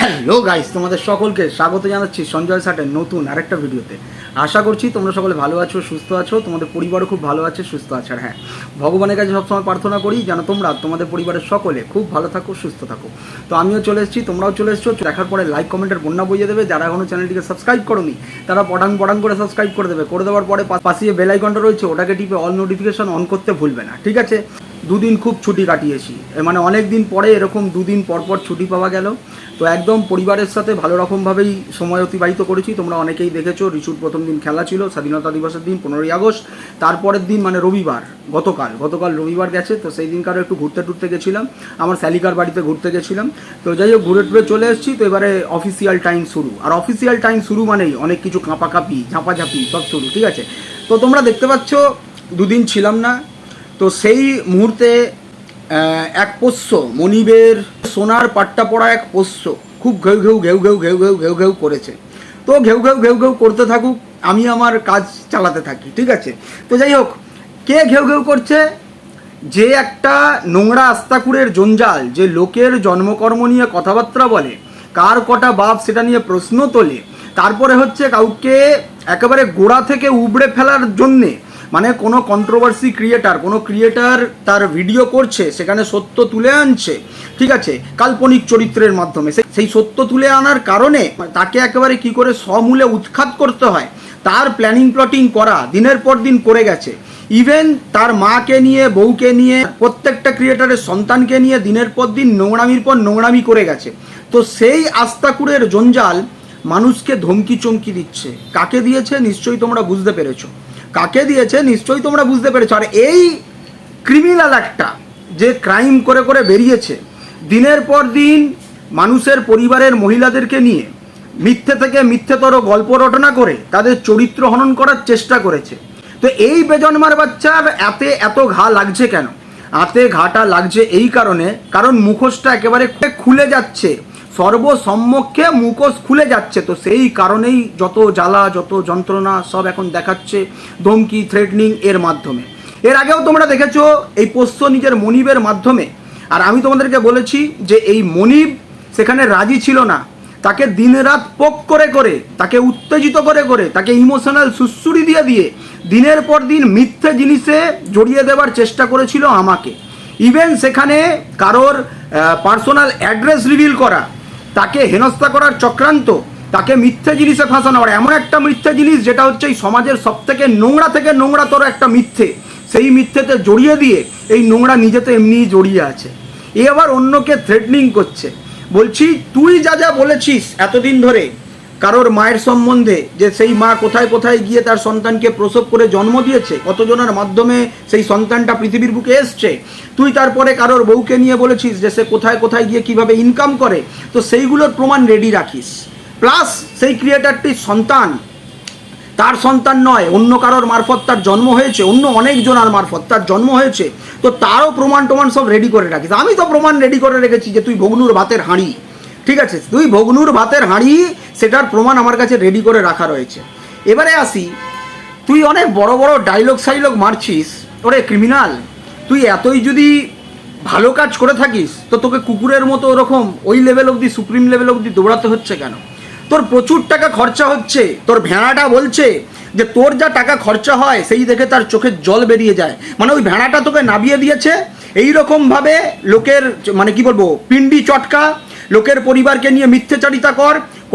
Hello guys, তোমাদের সকলকে স্বাগত জানাচ্ছি সঞ্জয় ষাটের নতুন আরেকটা ভিডিওতে। আশা করছি তোমরা সকলে ভালো আছো, সুস্থ আছো, তোমাদের পরিবারও খুব ভালো আছে, সুস্থ আছে। আর হ্যাঁ, ভগবানের কাছে সবসময় প্রার্থনা করি যেন তোমরা তোমাদের পরিবারের সকলে খুব ভালো থাকো, সুস্থ থাকো। তো আমিও চলে এসেছি, তোমরাও চলে এসেছো। দেখার পরে লাইক কমেন্টের বন্যা বইয়ে দেবে। যারা এখনও চ্যানেলটিকে সাবস্ক্রাইব করোনি তারা পটাং করে সাবস্ক্রাইব করে দেবে। করে দেওয়ার পরে পাশে বেল আইকনটা রয়েছে, ওটাকে টিপে অল নোটিফিকেশন অন করতে ভুলবে না, ঠিক আছে? দুদিন খুব ছুটি কাটিয়েছি, মানে অনেক দিন পরে এরকম দুদিন পর ছুটি পাওয়া গেল। তো একদম পরিবারের সাথে ভালো রকমভাবেই সময় অতিবাহিত করেছি। তোমরা অনেকেই দেখেছো, রিচুর প্রথম দিন খেলা ছিল, স্বাধীনতা দিবসের দিন 15ই আগস্ট। তারপরের দিন মানে রবিবার, গতকাল রবিবার গেছে। তো সেই দিনকারও একটু ঘুরতে গেছিলাম, আমার স্যালিকার বাড়িতে ঘুরতে গেছিলাম। তো যাই হোক, ঘুরে টুরে চলে এসেছি। তো এবারে অফিসিয়াল টাইম শুরু, আর অফিসিয়াল টাইম শুরু মানেই অনেক কিছু কাঁপাকাঁপি ঝাঁপাঝাঁপি সব শুরু, ঠিক আছে? তো তোমরা দেখতে পাচ্ছ দুদিন ছিলাম না। তো সেই মুহূর্তে এক পোষ্য মনিবের সোনার পাট্টা পড়া এক পোষ্য খুব ঘেউ করেছে। তো ঘেউ করতে থাকুক, আমি আমার কাজ চালাতে থাকি, ঠিক আছে? তো যাই হোক, কে ঘেউ করছে? যে একটা নোংরা আস্তাকুড়ের জঞ্জাল, যে লোকের জন্মকর্ম নিয়ে কথাবার্তা বলে, কার কটা বাপ সেটা নিয়ে প্রশ্ন তোলে, তারপরে হচ্ছে কাউকে একেবারে গোড়া থেকে উবড়ে ফেলার জন্যে, মানে কোনো কন্ট্রোভার্সি ক্রিয়েটার তার ভিডিও করছে, সেখানে সত্য তুলে আনছে, ঠিক আছে, কাল্পনিক চরিত্রের মাধ্যমে। সেই সত্য তুলে আনার কারণে তাকে একেবারে কি করে সমূলে উৎখাত করতে হয় তার প্ল্যাটিং করা দিনের পর দিন করে গেছে। ইভেন তার মাকে নিয়ে, বউকে নিয়ে, প্রত্যেকটা ক্রিয়েটারের সন্তানকে নিয়ে দিনের পর দিন নোংরামির পর নোংরামি করে গেছে। তো সেই আস্তাকুড়ের জঞ্জাল মানুষকে ধমকি চমকি দিচ্ছে। কাকে দিয়েছে নিশ্চয়ই তোমরা বুঝতে পেরেছো, আর এই ক্রিমিনাল একটা যে ক্রাইম করে বেরিয়েছে, দিনের পর দিন মানুষের পরিবারের মহিলাদেরকে নিয়ে মিথ্যে থেকে মিথ্যেতর গল্প রটনা করে তাদের চরিত্র হনন করার চেষ্টা করেছে। তো এই বেজন্মার বাচ্চার এত ঘা লাগছে কেন? ঘাটা লাগছে এই কারণ মুখোশটা একেবারে খুলে যাচ্ছে, সর্বসম্মুখে মুখোশ খুলে যাচ্ছে। তো সেই কারণেই যত জ্বালা, যত যন্ত্রণা সব এখন দেখাচ্ছে ধমকি, থ্রেটনিং এর মাধ্যমে। এর আগেও তোমরা দেখেছো এই পোষ্য নিজের মনিবের মাধ্যমে। আর আমি তোমাদেরকে বলেছি যে এই মনিব সেখানে রাজি ছিল না, তাকে দিন রাত পোক করে, তাকে উত্তেজিত করে, তাকে ইমোশনাল সুসুড়ি দিয়ে দিনের পর দিন মিথ্যে জিনিসে জড়িয়ে দেওয়ার চেষ্টা করেছিল আমাকে। ইভেন সেখানে কারোর পার্সোনাল অ্যাড্রেস রিভিল করা, তাকে হেনস্থা করার চক্রান্ত, তাকে মিথ্যে জিনিসে ফাঁসানো। আর এমন একটা মিথ্যে জিনিস যেটা হচ্ছে এই সমাজের সব থেকে নোংরাতর একটা মিথ্যে, সেই মিথ্যেতে জড়িয়ে দিয়ে এই নোংরা নিজে তো এমনিই জড়িয়ে আছে, এ আবার অন্যকে থ্রেটনিং করছে। বলছি, তুই যা বলেছিস এতদিন ধরে কারোর মায়ের সম্বন্ধে, যে সেই মা কোথায় গিয়ে তার সন্তানকে প্রসব করে জন্ম দিয়েছে, কতজনের মাধ্যমে সেই সন্তানটা পৃথিবীর বুকে এসছে, তুই তারপরে কারোর বউকে নিয়ে বলেছিস যে সে কোথায় গিয়ে কিভাবে ইনকাম করে, তো সেইগুলোর প্রমাণ রেডি রাখিস। প্লাস সেই ক্রিয়েটারটির সন্তান তার সন্তান নয়, অন্য কারোর মারফত তার জন্ম হয়েছে, অন্য অনেকজনের মারফত তার জন্ম হয়েছে, তো তারও প্রমাণ সব রেডি করে রাখিস। আমি তো প্রমাণ রেডি করে রেখেছি যে তুই ভগ্নুর ভাতের হাঁড়ি, ঠিক আছে? তুই ভগ্নুর ভাতের হাঁড়ি, সেটার প্রমাণ আমার কাছে রেডি করে রাখা রয়েছে। এবারে আসি, তুই অনেক বড় ডায়লগ মারছিস। ওরে ক্রিমিনাল, তুই এতই যদি ভালো কাজ করে থাকিস তো তোকে কুকুরের মতো ওরকম ওই লেভেল অবধি, সুপ্রিম লেভেল অবধি দৌড়াতে হচ্ছে কেন? তোর প্রচুর টাকা খরচা হচ্ছে, তোর ভেড়াটা বলছে যে তোর যা টাকা খরচা হয় সেই দেখে তার চোখের জল বেরিয়ে যায়। মানে ওই ভেড়াটা তোকে নাবিয়ে দিয়েছে এইরকমভাবে লোকের, মানে কি বলবো, পিন্ডি চটকা, লোকের পরিবারকে নিয়ে মিথ্যেচারিতা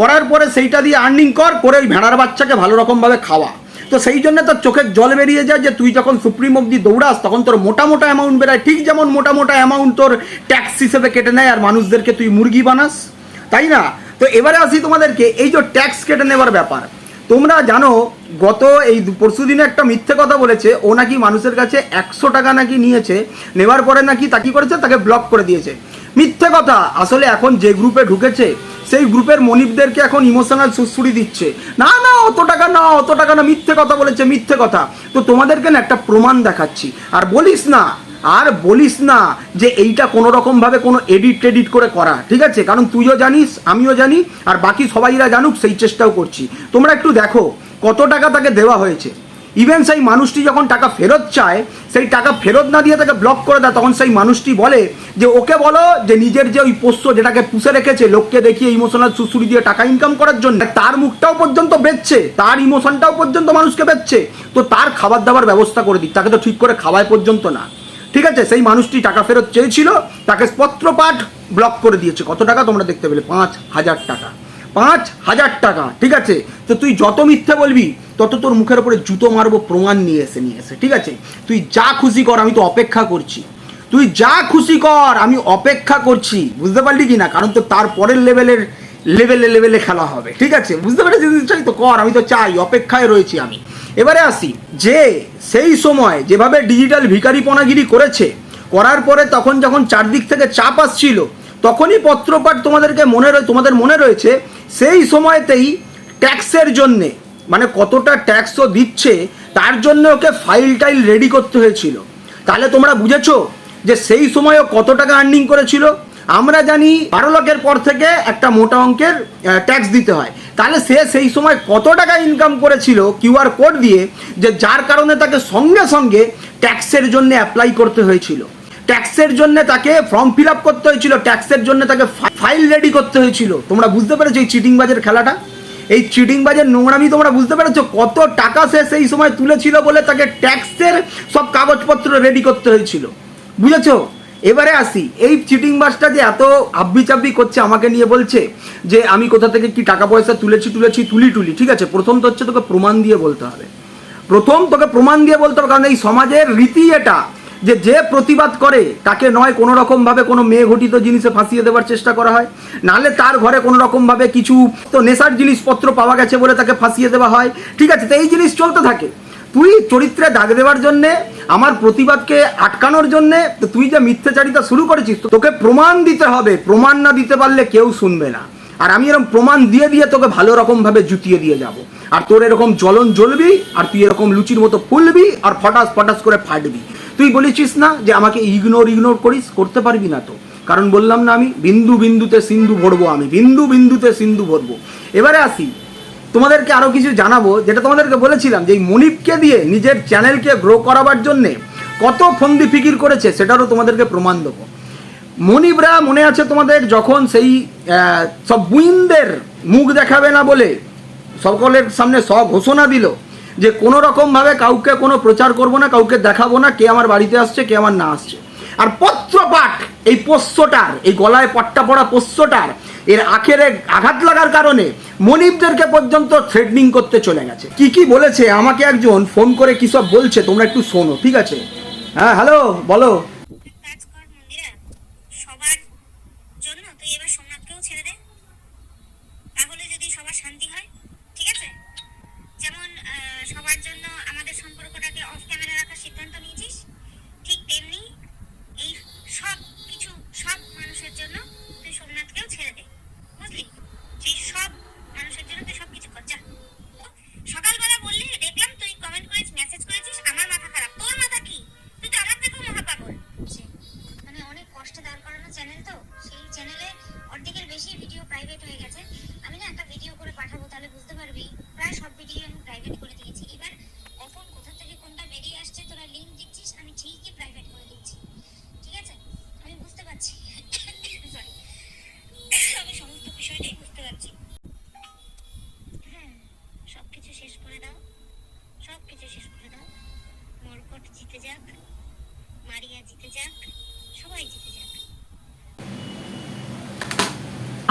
করার পরে সেইটা দিয়ে আর্নিং করে ওই ভেড়ার বাচ্চাকে ভালো রকমভাবে খাওয়া। তো সেই জন্য তোর চোখের জল বেরিয়ে যায় যে তুই যখন সুপ্রিম অবধি দৌড়াস তখন তোর মোটা অ্যামাউন্ট বেরোয়, ঠিক যেমন মোটা অ্যামাউন্ট তোর ট্যাক্স হিসেবে কেটে নেয় আর মানুষদেরকে তুই মুরগি বানাস, তাই না? তো এবারে আসি তোমাদেরকে এই যে ট্যাক্স কেটে নেওয়ার ব্যাপার। তোমরা জানো গত এই পরশু দিনে একটা মিথ্যে কথা বলেছে, ও নাকি মানুষের কাছে 100 টাকা নাকি নিয়েছে, নেওয়ার পরে নাকি তাকে করেছে, তাকে ব্লক করে দিয়েছে। মিথ্যে কথা। আসলে এখন যে গ্রুপে ঢুকেছে সেই গ্রুপের মনিবদেরকে এখন ইমোশনাল সুসুড়ি দিচ্ছে, না অত টাকা না, মিথ্যে কথা বলেছে, মিথ্যে কথা। তো তোমাদেরকে না একটা প্রমাণ দেখাচ্ছি, আর বলিস না যে এইটা কোনো রকমভাবে কোনো এডিট করে করা, ঠিক আছে? কারণ তুইও জানিস, আমিও জানি, আর বাকি সবাইরা জানুক সেই চেষ্টাও করছি। তোমরা একটু দেখো কত টাকা তাকে দেওয়া হয়েছে। ইভেন সেই মানুষটি যখন টাকা ফেরত চায়, সেই টাকা ফেরত না দিয়ে তাকে ব্লক করে দেয়, তখন সেই মানুষটি বলে যে ওকে বলো যে নিজের যে ওই পোষ্য যেটাকে পুষে রেখেছে লোককে দেখিয়ে ইমোশনাল সুসুরি দিয়ে টাকা ইনকাম করার জন্য, তার মুখটাও পর্যন্ত বেচছে, তার ইমোশনটাও পর্যন্ত মানুষকে বেচছে, তো তার খাবার দাবার ব্যবস্থা করে দিক, তাকে তো ঠিক করে খাওয়ায় পর্যন্ত না। ঠিক আছে, সেই মানুষটি টাকা ফেরত চেয়েছিল, তাকে পত্রপাঠ ব্লক করে দিয়েছে। কত টাকা তোমরা দেখতে পেলে? 5,000 টাকা। 5,000 টাকা। ঠিক আছে, তো তুই যত মিথ্যে বলবি তত তোর মুখের উপরে জুতো মারবো, প্রমাণ নিয়ে এসে। ঠিক আছে, তুই যা খুশি কর, আমি তো অপেক্ষা করছি। তুই যা খুশি কর, আমি অপেক্ষা করছি। বুঝতে পারলি কি না? কারণ তো তার পরের লেভেলে খেলা হবে। ঠিক আছে, বুঝতে পেরেছি? চাই তো কর, আমি তো চাই, অপেক্ষায় রয়েছি আমি। এবারে আসি যে সেই সময় যেভাবে ডিজিটাল ভিখারিপনাগিরি করেছে, করার পরে তখন যখন চারদিক থেকে চাপ আসছিল, তখনই পত্রপাঠ তোমাদের মনে রয়েছে, সেই সময়তেই ট্যাক্সের জন্যে, মানে কতটা ট্যাক্সও দিচ্ছে তার জন্য ওকে ফাইল রেডি করতে হয়েছিল। তাহলে তোমরা বুঝেছো যে সেই সময়ও কত টাকা আর্নিং করেছিল। আমরা জানি 12 লাখের পর থেকে একটা মোটা অঙ্কের ট্যাক্স দিতে হয়। তাহলে সেই সময় কত টাকা ইনকাম করেছিল কিউআর কোড দিয়ে, যে যার কারণে তাকে সঙ্গে সঙ্গে ট্যাক্সের জন্য অ্যাপ্লাই করতে হয়েছিল, ট্যাক্সের জন্য তাকে ফর্ম ফিল আপ করতে হয়েছিল, ট্যাক্সের জন্য তাকে ফাইল রেডি করতে হয়েছিল। তোমরা বুঝতে পেরেছো এই চিটিংবাজের খেলাটা, এই চিটিংবাজের নোংরামি তোমরা বুঝতে পেরেছো? কত টাকা সে সেই সময় তুলেছিল বলে তাকে ট্যাক্সের সব কাগজপত্র রেডি করতে হয়েছিল। বুঝেছো? এবারে আসি, এই চিটিংবাজটা যে এত আব্বি চাব্বি করছে আমাকে নিয়ে, বলছে যে আমি কোথা থেকে কি টাকা পয়সা তুলি। ঠিক আছে, প্রথম তো হচ্ছে তোকে প্রমাণ দিয়ে বলতে হবে। কারণ এই সমাজের রীতি এটা, যে প্রতিবাদ করে তাকে নয় কোনো রকমভাবে কোনো মেয়ে ঘটিত জিনিসে ফাঁসিয়ে দেওয়ার চেষ্টা করা হয়, নাহলে তার ঘরে কোনো রকমভাবে কিছু তো নেশার জিনিসপত্র পাওয়া গেছে বলে তাকে ফাঁসিয়ে দেওয়া হয়। ঠিক আছে, তো এই জিনিস চলতে থাকে। তুই চরিত্রে দাগ দেওয়ার জন্যে, আমার প্রতিবাদকে আটকানোর জন্যে তুই যে মিথ্যাচারিতা শুরু করেছিস, তোকে প্রমাণ দিতে হবে। প্রমাণ না দিতে পারলে কেউ শুনবে না। আর আমি এরকম প্রমাণ দিয়ে তোকে ভালো রকমভাবে জুতিয়ে দিয়ে যাব। আর তোর এরকম জ্বলন জ্বলবি, আর তুই এরকম লুচির মতো ফুলবি, আর ফটাস করে ফাটবি। তুই বলেছিস না যে আমাকে ইগনোর করিস, করতে পারবি না তো। কারণ বললাম না, আমি বিন্দু বিন্দুতে সিন্ধু ভরবো। এবারে আসি, তোমাদেরকে আরও কিছু জানাবো, যেটা তোমাদেরকে বলেছিলাম যে এই মনিপকে দিয়ে নিজের চ্যানেলকে গ্রো করাবার জন্যে কত ফন্দি ফিকির করেছে, সেটারও তোমাদেরকে প্রমাণ দেবো। মনিবরা মনে আছে তোমাদের, যখন সেই সব বুইনদের মুখ দেখাবে না বলে সকলের সামনে ঘোষণা দিল যে কোনো রকমভাবে কাউকে কোনো প্রচার করব না, কাউকে দেখাবো না কে আমার বাড়িতে আসছে, কে আমার না আসছে। আর পত্রপাঠ এই পোষ্যটার, এই গলায় পট্টা পড়া পোষ্যটার এর আখেরে আঘাত লাগার কারণে মনিবদেরকে পর্যন্ত থ্রেটনিং করতে চলে গেছে। কি বলেছে আমাকে একজন ফোন করে কি সব বলছে, তোমরা একটু শোনো। ঠিক আছে? হ্যাঁ, হ্যালো, বলো।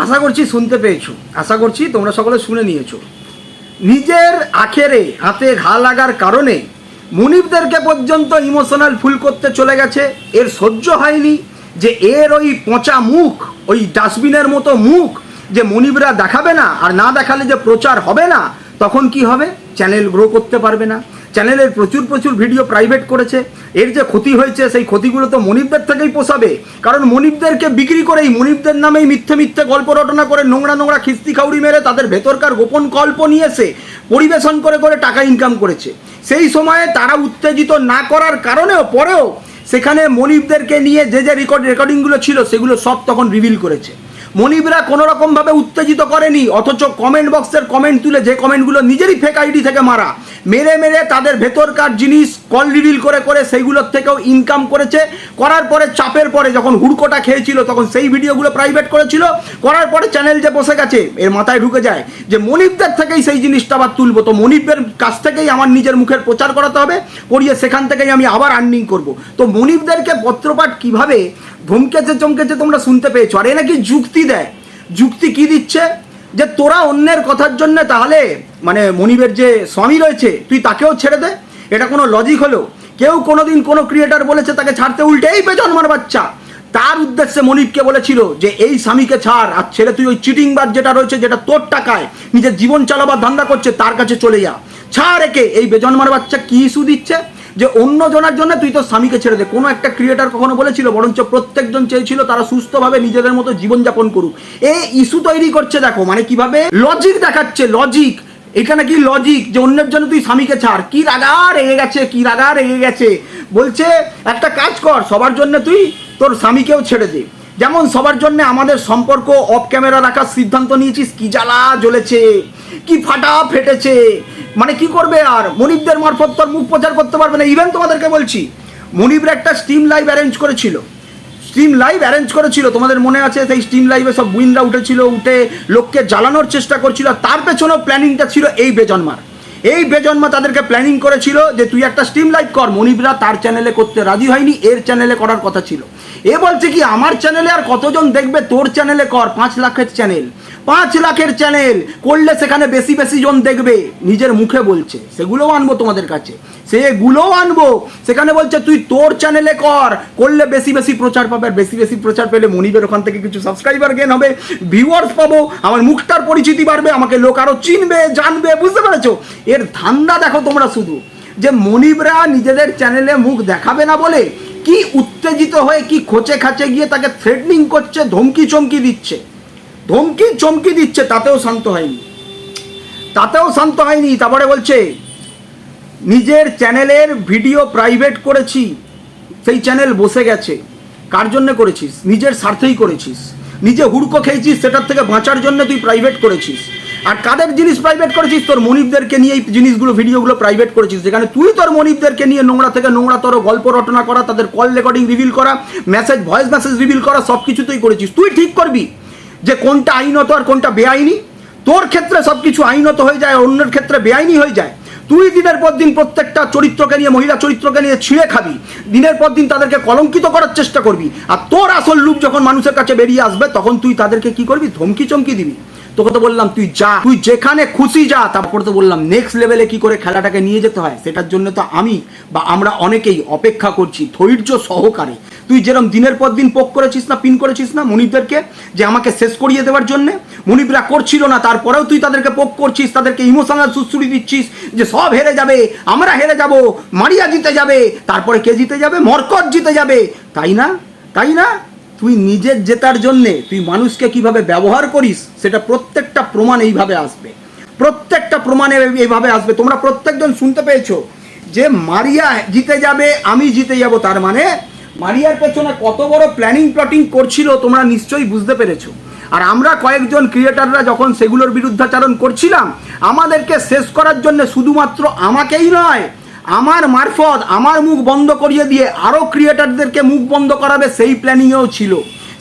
আশা করছি শুনতে পেয়েছো, আশা করছি তোমরা সকলে শুনে নিয়েছো। নিজের আখেরে হাতে ঘা লাগার কারণে মনিবদেরকে পর্যন্ত ইমোশনাল ফুল করতে চলে গেছে। এর সহ্য হয়নি যে এর ওই পচা মুখ, ওই ডাস্টবিনের মতো মুখ যে মনিবরা দেখাবে না, আর না দেখালে যে প্রচার হবে না, তখন কি হবে? চ্যানেল গ্রো করতে পারবে না। চ্যানেলের প্রচুর ভিডিও প্রাইভেট করেছে, এর যে ক্ষতি হয়েছে সেই ক্ষতিগুলো তো মনিবদের থেকেই পোষাবে। কারণ মনিবদেরকে বিক্রি করেই, মনিবদের নামেই মিথ্যে গল্প রটনা করে, নোংরা খিস্তি খাউড়ি মেরে তাদের ভেতরকার গোপন গল্প নিয়ে এসে পরিবেশন করে টাকা ইনকাম করেছে। সেই সময়ে তারা উত্তেজিত না করার কারণেও পরেও সেখানে মনিবদেরকে নিয়ে যে রেকর্ডিংগুলো ছিল সেগুলো সব তখন রিভিল করেছে। মনিবরা কোনো রকমভাবে উত্তেজিত করেনি, অথচ কমেন্ট বক্সের কমেন্ট তুলে, যে কমেন্টগুলো নিজেরই ফেক আইডি থেকে মারা, মেরে মেরে তাদের ভেতরকার জিনিস কল রিভিল করে করে সেইগুলোর থেকেও ইনকাম করেছে। করার পরে চাপের পরে যখন হুড়কোটা খেয়েছিল তখন সেই ভিডিওগুলো প্রাইভেট করেছিল। করার পরে চ্যানেল যে বসে গেছে এর মাথায় ঢুকে যায় যে মনিবদের থেকেই সেই জিনিসটা আবার তুলবো, তো মনিবের কাছ থেকেই আমার নিজের মুখের প্রচার করাতে হবে, করিয়ে সেখান থেকেই আমি আবার আর্নিং করব। তো মনিবদেরকে পত্রপাঠ কিভাবে ধমকেছে চমকেছে তোমরা শুনতে পেয়েছো। আর এ নাকি যুক্তি দেয়। যুক্তি কি দিচ্ছে? যে তোরা অন্যের কথার জন্য তাহলে মানে মনিবের যে স্বামী রয়েছে তুই তাকেও ছেড়ে দে, এটা কোনো লজিক হলো? কেউ কোনোদিন কোনো ক্রিয়েটার বলেছে তাকে ছাড়তে? উল্টে এই বেজন্মার বাচ্চা তার উদ্দেশ্যে মনিবকে বলেছিল যে এই স্বামীকে ছাড়, আর ছেড়ে তুই ওই চিটিংবাজ যেটা রয়েছে, যেটা তোর টাকায় নিজের জীবন চালাবার ধান্দা করছে, তার কাছে চলে যা, ছাড় একে। এই বেজন্মার বাচ্চা কি ইস্যু দিচ্ছে যে অন্য জনের জন্য তুই তো স্বামীকে ছেড়ে দে? কোনো একটা ক্রিয়েটার কখনো বলেছিল? বরঞ্চ প্রত্যেকজন চেয়েছিল তারা সুস্থভাবে নিজেদের মতো জীবনযাপন করুক। এই ইস্যু তৈরি করছে, দেখো মানে কিভাবে লজিক দেখাচ্ছে। লজিক, এটা নাকি লজিক যে অন্যের জন্য তুই স্বামীকে ছাড়। কি রাগা রেগে গেছে, কি রাগা রেগে গেছে। বলছে একটা কাজ কর, সবার জন্য তুই তোর স্বামীকেও ছেড়ে দে। যেমন সবার জন্য আমাদের সম্পর্ক অফ ক্যামেরা রাখার সিদ্ধান্ত নিয়েছিস, কি জ্বালা জ্বলেছে, কি ফাটা ফেটেছে। মানে কি করবে আর? মনিবদের মারফত তোর মুখ প্রচার করতে পারবে না। ইভেন তোমাদেরকে বলছি, মনিবরা একটা স্ট্রিম লাইভ অ্যারেঞ্জ করেছিল, তোমাদের মনে আছে? সেই স্ট্রিম লাইভে সব বুইনরা উঠেছিল, উঠে লোককে জ্বালানোর চেষ্টা করছিল। তার পেছনেও প্ল্যানিংটা ছিল এই বেজন্মার। এই বেজন্মা তাদেরকে প্ল্যানিং করেছিল যে তুই একটা স্ট্রিম লাইভ কর। মনিবরা তার চ্যানেলে করতে রাজি হয়নি, এর চ্যানেলে করার কথা ছিল। এ বলছে কি আমার চ্যানেলে আর কতজন দেখবে, তোর চ্যানেলে কর। 5 লাখের চ্যানেল, 5 লাখের চ্যানেল করলে সেখানে বেশি বেশি জন দেখবে। নিজের মুখে বলছে, সেগুলোও আনবো তোমাদের কাছে, সেগুলোও আনবো। সেখানে বলছে তুই তোর চ্যানেলে কর, করলে বেশি বেশি প্রচার পাবে। আর বেশি বেশি প্রচার পেলে মনিবের ওখান থেকে কিছু সাবস্ক্রাইবার গেন হবে, ভিউয়ার্স পাবো, আমার মুখটার পরিচিতি বাড়বে, আমাকে লোক আরো চিনবে জানবে। বুঝতে পেরেছো? এর ধান্দা দেখো তোমরা শুধু, যে মনিবরা নিজেদের চ্যানেলে মুখ দেখাবে না বলে কি উত্তেজিত হয়ে কি খোঁচে খাচে গিয়ে তাকে থ্রেটনিং করছে, ধমকি চমকি দিচ্ছে, তাতেও শান্ত হয়নি। তারপরে বলছে নিজের চ্যানেলের ভিডিও প্রাইভেট করেছি, সেই চ্যানেল বসে গেছে। কার জন্য করেছিস? নিজের স্বার্থেই করেছিস, নিজে হুড়কো খেয়েছিস, সেটার থেকে বাঁচার জন্য তুই প্রাইভেট করেছিস। আর কাদের জিনিস প্রাইভেট করেছিস? তোর মনিবদেরকে নিয়ে এই জিনিসগুলো ভিডিওগুলো প্রাইভেট করেছিস, যেখানে তুই তোর মনিবদেরকে নিয়ে নোংরা থেকে নোংরাতর গল্প রটনা করা, তাদের কল রেকর্ডিং রিভিল করা, ভয়েস মেসেজ রিভিল করা, সব কিছু তুই করেছিস। তুই ঠিক করবি যে কোনটা আইনত আর কোনটা বেআইনি। তোর ক্ষেত্রে সব কিছু আইনত হয়ে যায়, অন্যের ক্ষেত্রে বেআইনি হয়ে যায়। তুই দিনের পর দিন প্রত্যেকটা চরিত্রকে নিয়ে, মহিলা চরিত্রকে নিয়ে ছিঁড়ে খাবি, দিনের পর দিন তাদেরকে কলঙ্কিত করার চেষ্টা করবি। আর তোর আসল রূপ যখন মানুষের কাছে বেরিয়ে আসবে তখন তুই তাদেরকে কি করবি? ধমকি চমকি দিবি। তোকে তো বললাম তুই যা, তুই যেখানে খুশি যা। তারপরে তো বললাম নেক্সট লেভেলে কি করে খেলাটাকে নিয়ে যেতে হয়, সেটার জন্য তো আমি বা আমরা অনেকেই অপেক্ষা করছি ধৈর্য সহকারে। তুই যেরকম দিনের পর দিন পোক করেছিস না, পিন করেছিস না মনিবদেরকে, যে আমাকে শেষ করিয়ে দেওয়ার জন্যে। মনিবরা করছিল না, তারপরেও তুই তাদেরকে পোক করছিস, তাদেরকে ইমোশনাল সুস্থুরি দিচ্ছিস যে সব হেরে যাবে, আমরা হেরে যাব, মারিয়া জিতে যাবে, তারপরে কে জিতে যাবে? মরকট জিতে যাবে, তাই না? তুই নিজের জেতার জন্যে তুই মানুষকে কিভাবে ব্যবহার করিস সেটা প্রত্যেকটা প্রমাণ এইভাবে আসবে। তোমরা প্রত্যেকজন শুনতে পেয়েছো যে মারিয়া জিতে যাবে, আমি জিতে যাব। তার মানে মারিয়ার পেছনে কত বড় প্ল্যাটিং করছিল তোমরা নিশ্চয়ই বুঝতে পেরেছো। আর আমরা কয়েকজন ক্রিয়েটাররা যখন সেগুলোর বিরুদ্ধাচারণ করছিলাম, আমাদেরকে শেষ করার জন্য শুধুমাত্র আমাকেই নয়, আমার মারফত আমার মুখ বন্ধ করিয়ে দিয়ে আরও ক্রিয়েটারদেরকে মুখ বন্ধ করাবে, সেই প্ল্যানিংয়েও ছিল।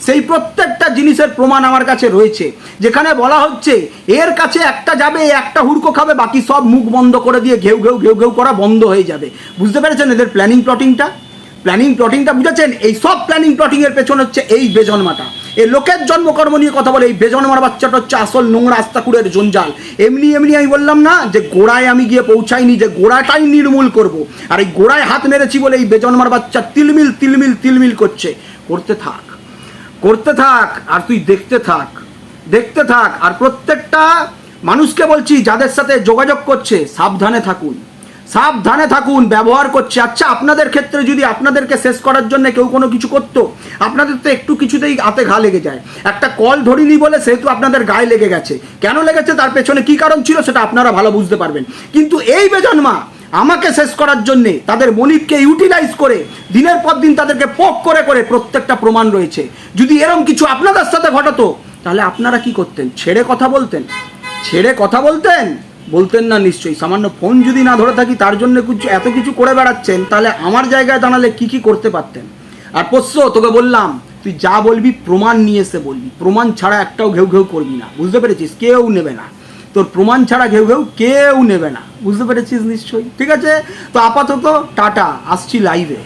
সেই প্রত্যেকটা জিনিসের প্রমাণ আমার কাছে রয়েছে, যেখানে বলা হচ্ছে এর কাছে একটা যাবে, একটা হুড়কো খাবে, বাকি সব মুখ বন্ধ করে দিয়ে ঘেউ ঘেউ করা বন্ধ হয়ে যাবে। বুঝতে পেরেছেন এদের প্ল্যানিং প্লটিংটা বুঝেছেন? এই সব প্ল্যাটিং এর পেছনে হচ্ছে এই বেজন্মাটা। এই লোকের জন্মকর্ম নিয়ে কথা বলে এই বেজন্মার বাচ্চাটা হচ্ছে আসল নোংরা আস্তাকুড়ের জঞ্জাল। এমনি আমি বললাম না যে গোড়ায় আমি গিয়ে পৌঁছাইনি, যে গোড়াটাই নির্মূল করব। আর এই গোড়ায় হাত মেরেছি বলে এই বেজন্মার বাচ্চা তিলমিল করছে। করতে থাক আর তুই দেখতে থাক। আর প্রত্যেকটা মানুষকে বলছি যাদের সাথে যোগাযোগ করছে, সাবধানে থাকুন, ব্যবহার করছে। আচ্ছা, আপনাদের ক্ষেত্রে যদি আপনাদেরকে শেষ করার জন্য কেউ কোনো কিছু করতো, আপনাদের তো একটু কিছুতেই হাতে ঘা লেগে যায়। একটা কল ধরিনি বলে সেহেতু আপনাদের গায়ে লেগে গেছে। কেন লেগেছে, তার পেছনে কি কারণ ছিল সেটা আপনারা ভালো বুঝতে পারবেন। কিন্তু এই বেজন্মা আমাকে শেষ করার জন্যে তাদের মনিবকে ইউটিলাইজ করে দিনের পর দিন তাদেরকে পোক করে প্রত্যেকটা প্রমাণ রয়েছে। যদি এরকম কিছু আপনাদের সাথে ঘটাতো তাহলে আপনারা কি করতেন? ছেড়ে কথা বলতেন? বলতেন না নিশ্চয়ই? সামান্য ফোন যদি না ধরে থাকি তার জন্য এত কিছু করে বেড়াচ্ছেন, তাহলে আমার জায়গায় দাঁড়ালে কি করতে পারতেন? আর পোষ্য, তোকে বললাম তুই যা বলবি প্রমাণ নিয়ে এসে বলবি, প্রমাণ ছাড়া একটাও ঘেউ ঘেউ করবি না, বুঝতে পেরেছিস? কেউ নেবে না তোর প্রমাণ ছাড়া, ঘেউ ঘেউ কেউ নেবে না, বুঝতে পেরেছিস নিশ্চয়ই? ঠিক আছে, তো আপাতত টাটা, আসছি লাইভে।